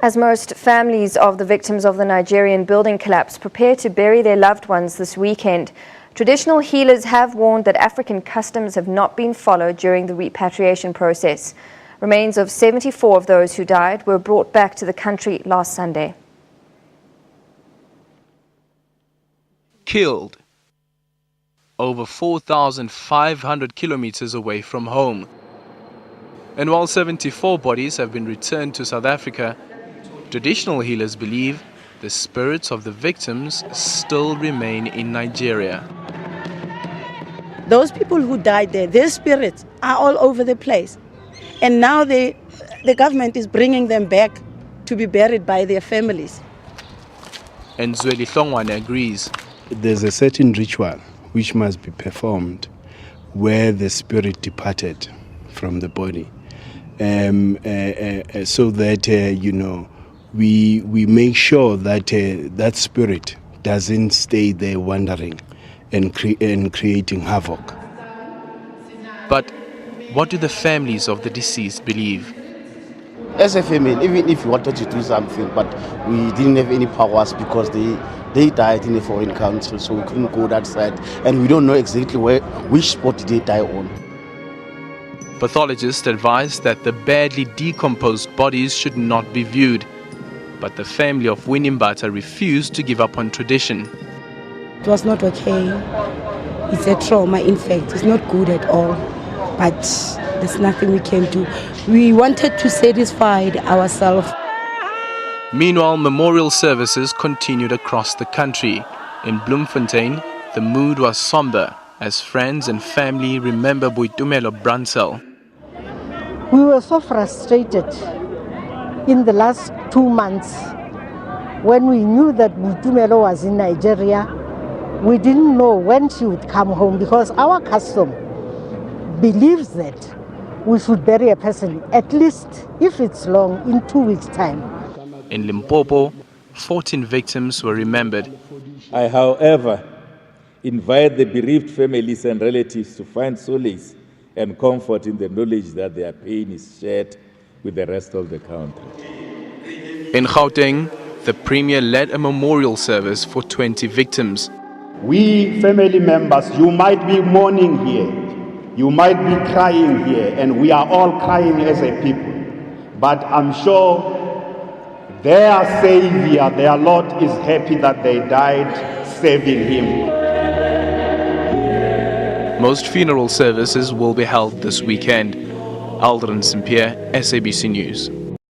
As most families of the victims of the Nigerian building collapse prepare to bury their loved ones this weekend, traditional healers have warned that African customs have not been followed during the repatriation process. Remains of 74 of those who died were brought back to the country last Sunday. Killed over 4,500 kilometers away from home. And while 74 bodies have been returned to South Africa, traditional healers believe the spirits of the victims still remain in Nigeria. Those people who died there, their spirits are all over the place. And now the government is bringing them back to be buried by their families. And Zweli Hlongwane agrees. There's a certain ritual which must be performed where the spirit departed from the body. So that, we make sure that that spirit doesn't stay there wandering and creating havoc. But what do the families of the deceased believe? As a family, even if we wanted to do something, but we didn't have any powers because they died in a foreign country, so we couldn't go that side, and we don't know exactly which spot did they die on. Pathologists advise that the badly decomposed bodies should not be viewed, but the family of Winimbata refused to give up on tradition. It was not okay. It's a trauma, in fact. It's not good at all. But there's nothing we can do. We wanted to satisfy ourselves. Meanwhile, memorial services continued across the country. In Bloemfontein, the mood was somber as friends and family remember Boitumelo Bransell. We were so frustrated in the last 2 months when we knew that Boitumelo was in Nigeria. We didn't know when she would come home because our custom believes that we should bury a person at least, if it's long, in 2 weeks' time. In Limpopo, 14 victims were remembered. I, however, invite the bereaved families and relatives to find solace and comfort in the knowledge that their pain is shared with the rest of the country. In Gauteng, the Premier led a memorial service for 20 victims. We family members, you might be mourning here, you might be crying here, and we are all crying as a people. But I'm sure their Savior, their Lord, is happy that they died saving Him. Most funeral services will be held this weekend. Aldrin St. Pierre, SABC News.